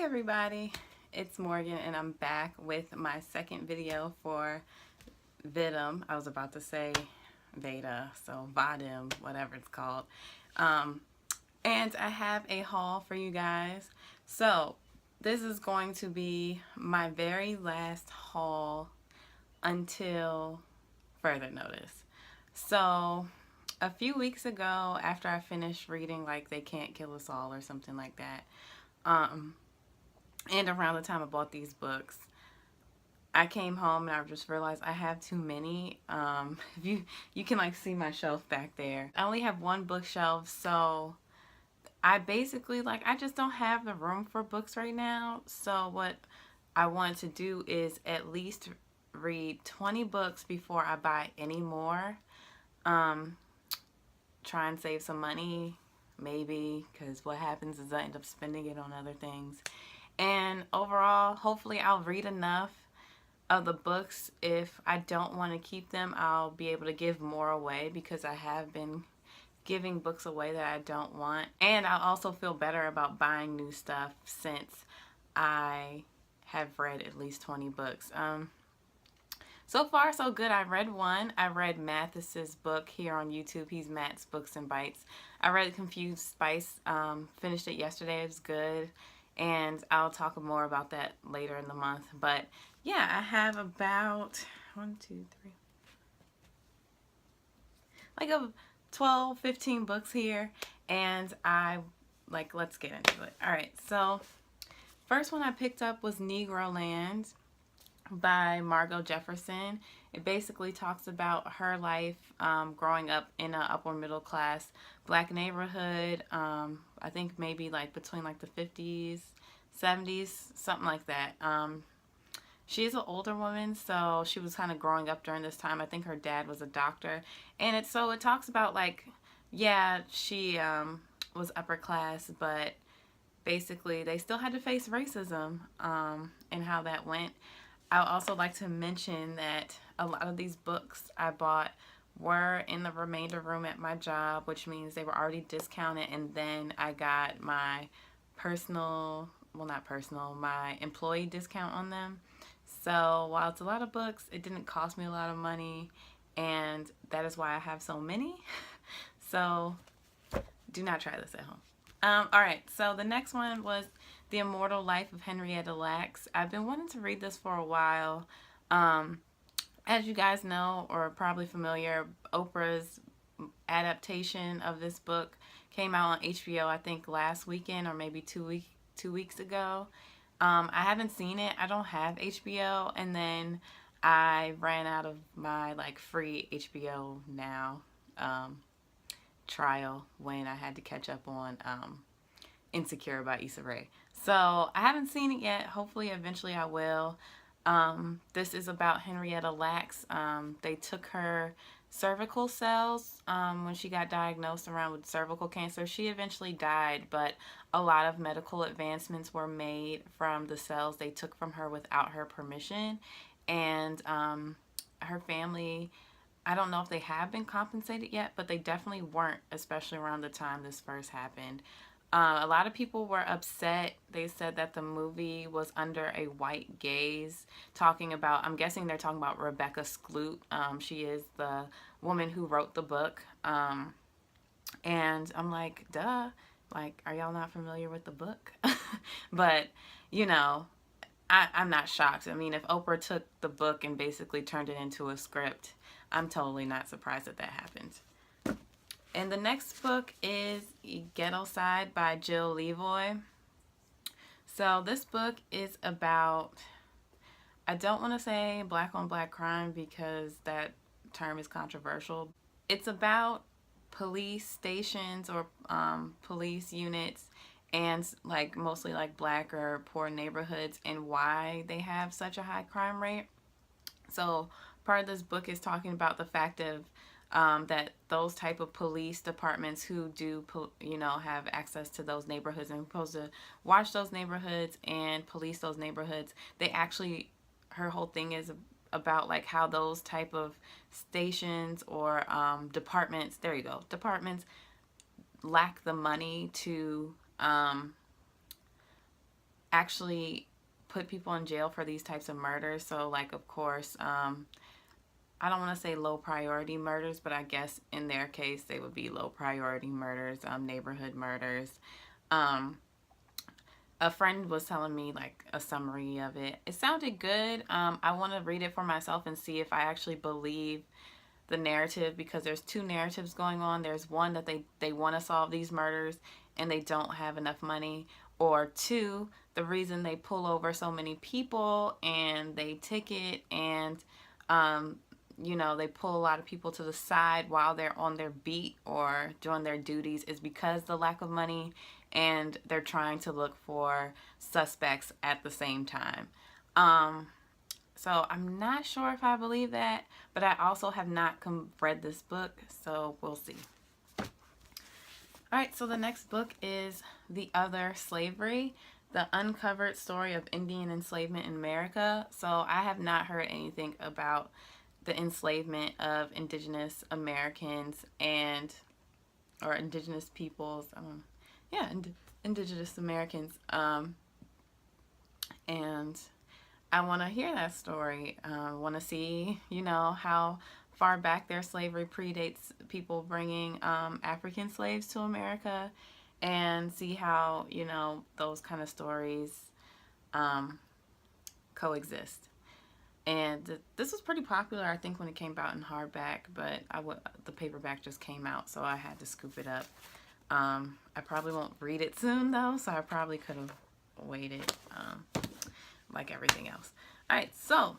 everybody, it's Morgan and I'm back with my second video for VADIM. I was about to say Veda, so VADIM, whatever it's called. And I have a haul for you guys. So this is going to be my very last haul until further notice. So a few weeks ago, after I finished reading like They Can't Kill Us All or something like that, and around the time I bought these books, I came home and I just realized I have too many. If you can like see my shelf back there. I only have one bookshelf, so I basically I just don't have the room for books right now. So what I want to do is at least read 20 books before I buy any more. Try and save some money, maybe, because what happens is I end up spending it on other things. And overall, hopefully I'll read enough of the books. If I don't want to keep them, I'll be able to give more away, because I have been giving books away that I don't want. And I'll also feel better about buying new stuff since I have read at least 20 books. So far, so good. I read one. I read Mathis's book here on YouTube. He's Matt's Books and Bites. I read Confused Spice. Finished it yesterday. It was good. And I'll talk more about that later in the month. But yeah, I have about 12, 15 books here. And let's get into it. All right, so first one I picked up was Negroland by Margot Jefferson. It basically talks about her life growing up in an upper middle class black neighborhood. I think maybe between the 50s, 70s, something like that. She's an older woman, so she was kind of growing up during this time. I think her dad was a doctor, and it talks about yeah, she was upper class, but basically they still had to face racism, and how that went. I would also like to mention that a lot of these books I bought were in the remainder room at my job, which means they were already discounted, and then I got my my employee discount on them. So while it's a lot of books, it didn't cost me a lot of money, and that is why I have so many. So do not try this at home. Alright, so the next one was The Immortal Life of Henrietta Lacks. I've been wanting to read this for a while. As you guys know, or probably familiar, Oprah's adaptation of this book came out on HBO, I think last weekend or maybe 2 weeks ago. I haven't seen it. I don't have HBO, and then I ran out of my free HBO Now trial when I had to catch up on Insecure by Issa Rae. So I haven't seen it yet. Hopefully eventually I will. This is about Henrietta Lacks. They took her cervical cells when she got diagnosed around with cervical cancer. She eventually died, but a lot of medical advancements were made from the cells they took from her without her permission. And her family, I don't know if they have been compensated yet, but they definitely weren't, especially around the time this first happened. A lot of people were upset. They said that the movie was under a white gaze, talking about, I'm guessing they're talking about Rebecca Skloot. She is the woman who wrote the book. And I'm like, duh, are y'all not familiar with the book? But, I'm not shocked. I mean, if Oprah took the book and basically turned it into a script, I'm totally not surprised that happened. And the next book is Ghetto Side by Jill Levoy. So this book is about, I don't want to say black on black crime because that term is controversial. It's about police stations or police units and mostly black or poor neighborhoods and why they have such a high crime rate. So part of this book is talking about the fact of that those type of police departments who do, have access to those neighborhoods and supposed to watch those neighborhoods and police those neighborhoods, they actually, her whole thing is about how those type of stations or departments, there you go, departments lack the money to actually put people in jail for these types of murders. So, like, of course, I don't want to say low priority murders, but I guess in their case they would be low priority murders, neighborhood murders. Um, a friend was telling me like a summary of it. It sounded good. I want to read it for myself and see if I actually believe the narrative, because there's two narratives going on. There's one that they want to solve these murders and they don't have enough money, or two, the reason they pull over so many people and they ticket and they pull a lot of people to the side while they're on their beat or doing their duties is because the lack of money, and they're trying to look for suspects at the same time. So I'm not sure if I believe that, but I also have not read this book, so we'll see. All right, so the next book is The Other Slavery, The Uncovered Story of Indian Enslavement in America. So I have not heard anything about the enslavement of indigenous Americans or indigenous peoples. Indigenous Americans. And I want to hear that story. I want to see, how far back their slavery predates people bringing African slaves to America, and see how, those kind of stories coexist. And this was pretty popular, I think, when it came out in hardback, but the paperback just came out, so I had to scoop it up. I probably won't read it soon, though, so I probably could have waited, like everything else. All right, so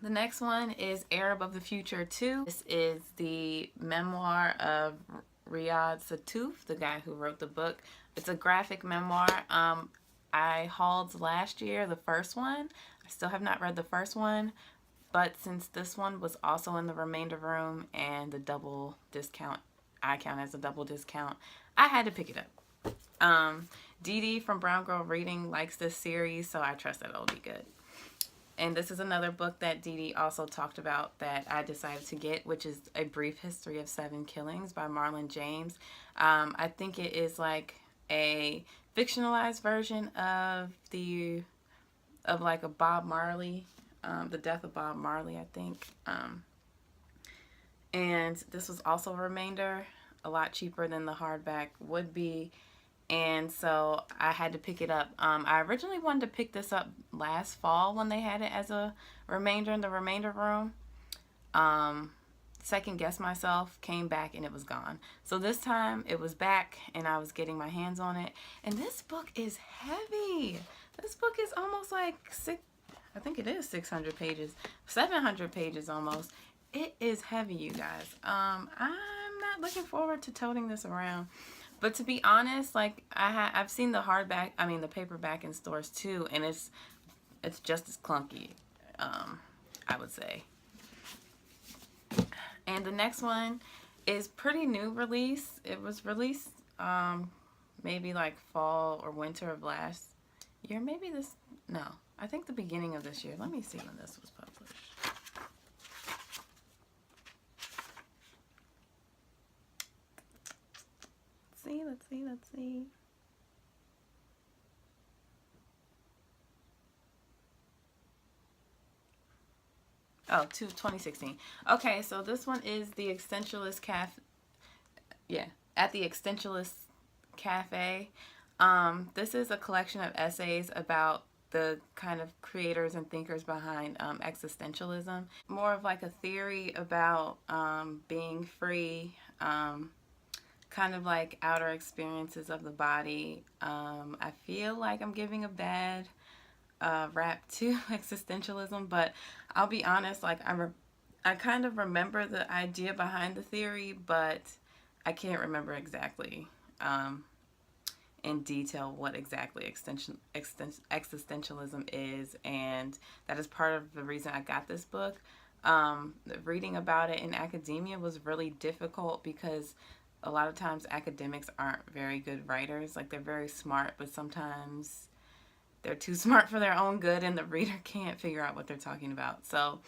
the next one is Arab of the Future 2. This is the memoir of Riyad Sattouf, the guy who wrote the book. It's a graphic memoir. I hauled last year the first one. I still have not read the first one, but since this one was also in the remainder room and the double discount, I count as a double discount, I had to pick it up. Dee Dee from Brown Girl Reading likes this series, so I trust that it'll be good. And this is another book that Dee Dee also talked about that I decided to get, which is A Brief History of 7 Killings by Marlon James. I think it is like a fictionalized version of like a Bob Marley, the death of Bob Marley, I think. And this was also a remainder, a lot cheaper than the hardback would be. And so I had to pick it up. I originally wanted to pick this up last fall when they had it as a remainder in the remainder room. Second guessed myself, came back, and it was gone. So this time it was back and I was getting my hands on it. And this book is heavy. This book is almost like I think it is 600 pages, 700 pages almost. It is heavy, you guys. I'm not looking forward to toting this around. But to be honest, like I've seen the paperback in stores too, and it's just as clunky, I would say. And the next one is pretty new release. It was released maybe like fall or winter of last year. I think the beginning of this year. Let me see when this was published. Let's see. Oh, 2016. Okay, so this one is the Existentialist Cafe. Yeah, at the Existentialist Cafe. This is a collection of essays about the kind of creators and thinkers behind existentialism. More of like a theory about being free, kind of like outer experiences of the body. I feel like I'm giving a bad rap to existentialism, but I'll be honest, like I kind of remember the idea behind the theory, but I can't remember exactly in detail what exactly existentialism is, and that is part of the reason I got this book. Reading about it in academia was really difficult because a lot of times academics aren't very good writers. Like, they're very smart, but sometimes they're too smart for their own good and the reader can't figure out what they're talking about. So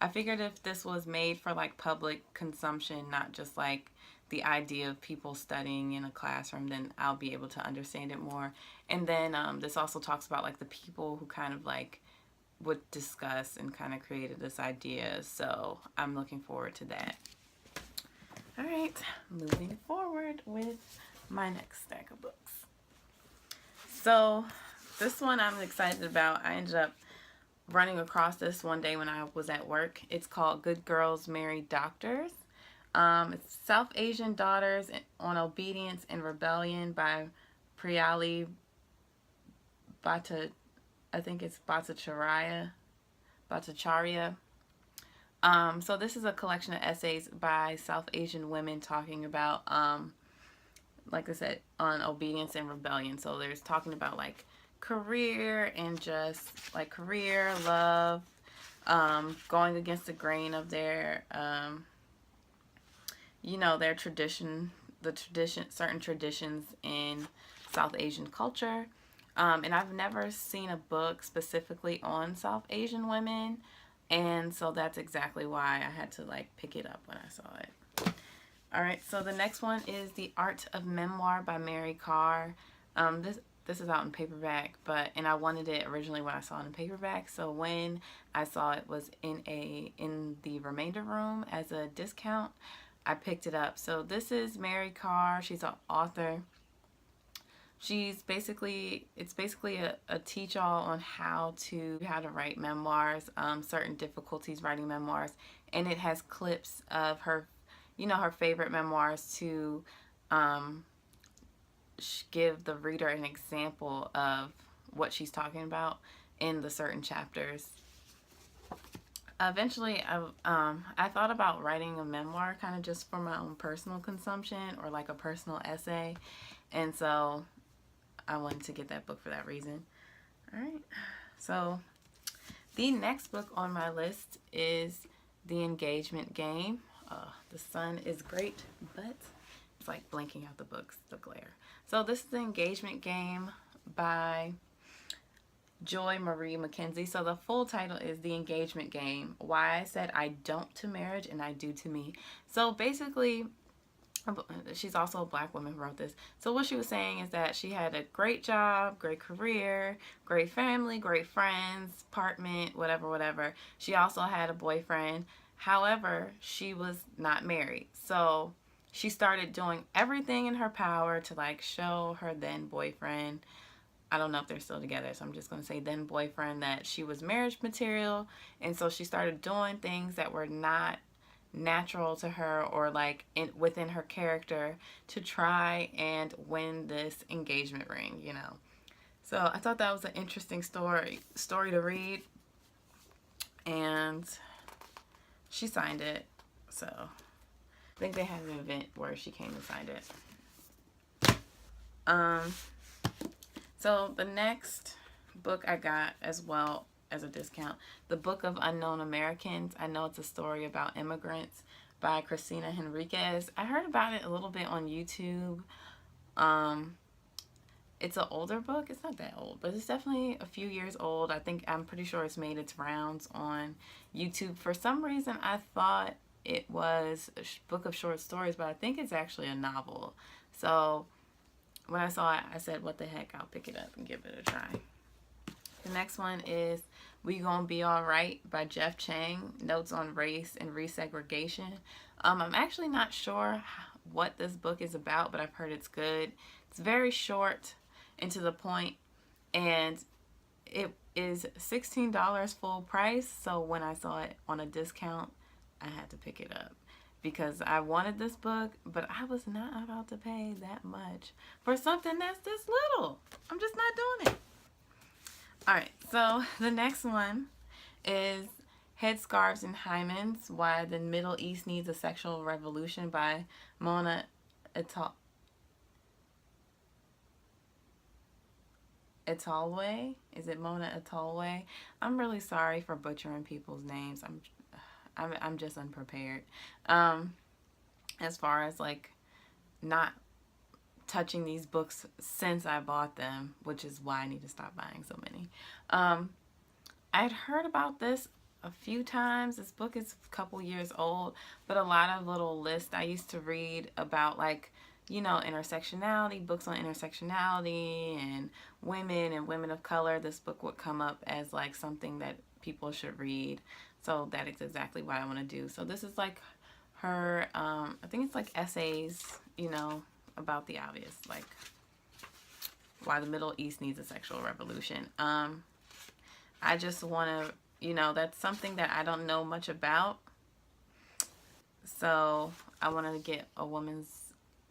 I figured if this was made for like public consumption, not just like the idea of people studying in a classroom, then I'll be able to understand it more. And then this also talks about like the people who kind of like would discuss and kind of created this idea. So I'm looking forward to that. All right, moving forward with my next stack of books. So this one I'm excited about. I ended up running across this one day when I was at work. It's called Good Girls Marry Doctors. It's South Asian Daughters on Obedience and Rebellion by Priyali Bhattacharya. I think it's Bhattacharya. So this is a collection of essays by South Asian women talking about, like I said, on obedience and rebellion. So there's talking about like career and just like career, love, going against the grain of their, you know, their tradition, certain traditions in South Asian culture. And I've never seen a book specifically on South Asian women. And so that's exactly why I had to like pick it up when I saw it. All right, so the next one is The Art of Memoir by Mary Karr. This is out in paperback, and I wanted it originally when I saw it in paperback. So when I saw it was in the remainder room as a discount, I picked it up. So this is Mary Karr. She's an author. It's basically a teach-all on how to write memoirs, certain difficulties writing memoirs, and it has clips of her, you know, her favorite memoirs to give the reader an example of what she's talking about in the certain chapters. Eventually, I thought about writing a memoir kind of just for my own personal consumption or like a personal essay, and so I wanted to get that book for that reason. All right, so the next book on my list is The Engagement Game. The sun is great, but it's like blinking out the books, the glare. So this is The Engagement Game by Joy Marie Mackenzie. So the full title is The Engagement Game, Why I Said I Don't to Marriage and I Do to Me. So basically, she's also a black woman who wrote this. So what she was saying is that she had a great job, great career, great family, great friends, apartment, whatever. She also had a boyfriend. However, she was not married. So she started doing everything in her power to like show her then boyfriend, I don't know if they're still together, so I'm just going to say then boyfriend, that she was marriage material. And so she started doing things that were not natural to her or like within her character to try and win this engagement ring, you know. So I thought that was an interesting story to read, and she signed it. So I think they had an event where she came and signed it. So the next book I got as well as a discount, The Book of Unknown Americans. I know it's a story about immigrants by Christina Henriquez. I heard about it a little bit on YouTube. It's an older book. It's not that old, but it's definitely a few years old. I'm pretty sure it's made its rounds on YouTube. For some reason, I thought it was a book of short stories, but I think it's actually a novel. So when I saw it, I said, what the heck, I'll pick it up and give it a try. The next one is We Gonna Be Alright by Jeff Chang, Notes on Race and Resegregation. I'm actually not sure what this book is about, but I've heard it's good. It's very short and to the point, and it is $16 full price, so when I saw it on a discount, I had to pick it up. Because I wanted this book, but I was not about to pay that much for something that's this little. I'm just not doing it. All right, so the next one is Headscarves and Hymens, Why the Middle East Needs a Sexual Revolution by Mona Atalway. Is it Mona Atalway? I'm really sorry for butchering people's names. I'm just unprepared. As far as like not touching these books since I bought them, which is why I need to stop buying so many. I had heard about this a few times. This book is a couple years old, but a lot of little lists I used to read about, like, you know, intersectionality, books on intersectionality and women of color. This book would come up as like something that people should read. So that is exactly what I want to do. So this is like her, I think it's like essays, you know, about the obvious, like why the Middle East needs a sexual revolution. I just want to, you know, that's something that I don't know much about. So I want to get a woman's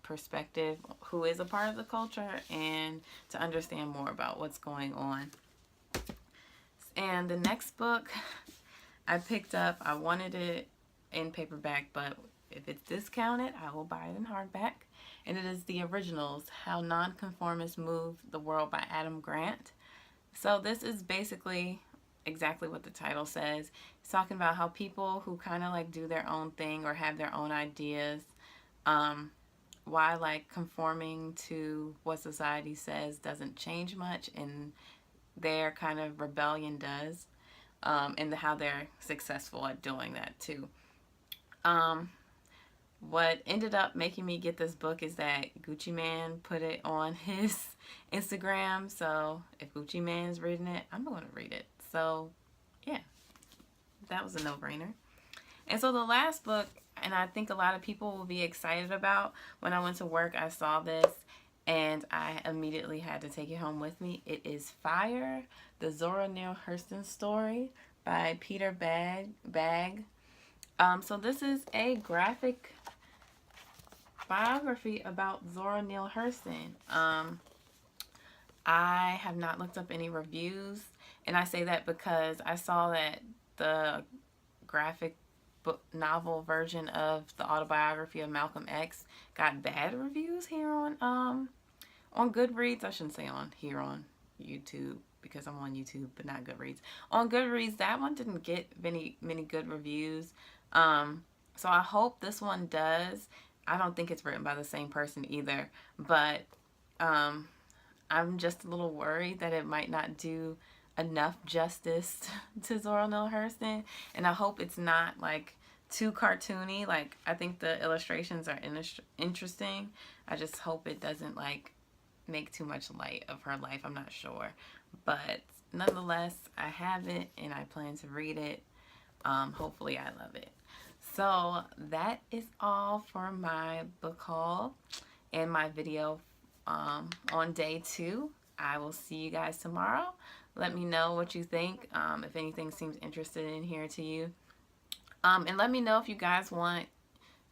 perspective who is a part of the culture and to understand more about what's going on. And the next book I picked up, I wanted it in paperback, but if it's discounted, I will buy it in hardback. And it is The Originals, How Nonconformists Move the World by Adam Grant. So this is basically exactly what the title says. It's talking about how people who kind of like do their own thing or have their own ideas, why like conforming to what society says doesn't change much, and their kind of rebellion does, and how they're successful at doing that too. What ended up making me get this book is that Gucci Mane put it on his Instagram. So if Gucci Mane's reading it, I'm going to read it. So yeah, that was a no-brainer. And so the last book, and I think a lot of people will be excited about, when I went to work, I saw this and I immediately had to take it home with me. It is Fire, the Zora Neale Hurston story by Peter Bagge. So this is a graphic biography about Zora Neale Hurston. I have not looked up any reviews, and I say that because I saw that the graphic book novel version of the autobiography of Malcolm X got bad reviews here on Goodreads. I shouldn't say on YouTube, because I'm on YouTube but not Goodreads. On Goodreads, that one didn't get many good reviews. So I hope this one does. I don't think it's written by the same person either, but I'm just a little worried that it might not do enough justice to Zora Neale Hurston, and I hope it's not like too cartoony. Like, I think the illustrations are interesting. I just hope it doesn't like make too much light of her life. I'm not sure, but nonetheless, I have it and I plan to read it. Hopefully I love it. So that is all for my book haul and my video on day 2. I will see you guys tomorrow. Let me know what you think, if anything seems interesting in here to you. And let me know if you guys want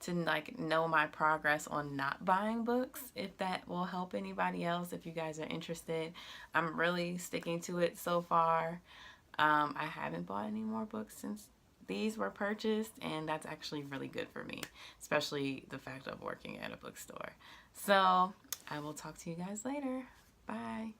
to like know my progress on not buying books, if that will help anybody else, if you guys are interested. I'm really sticking to it so far. I haven't bought any more books since these were purchased, and that's actually really good for me, especially the fact of working at a bookstore. So I will talk to you guys later. Bye.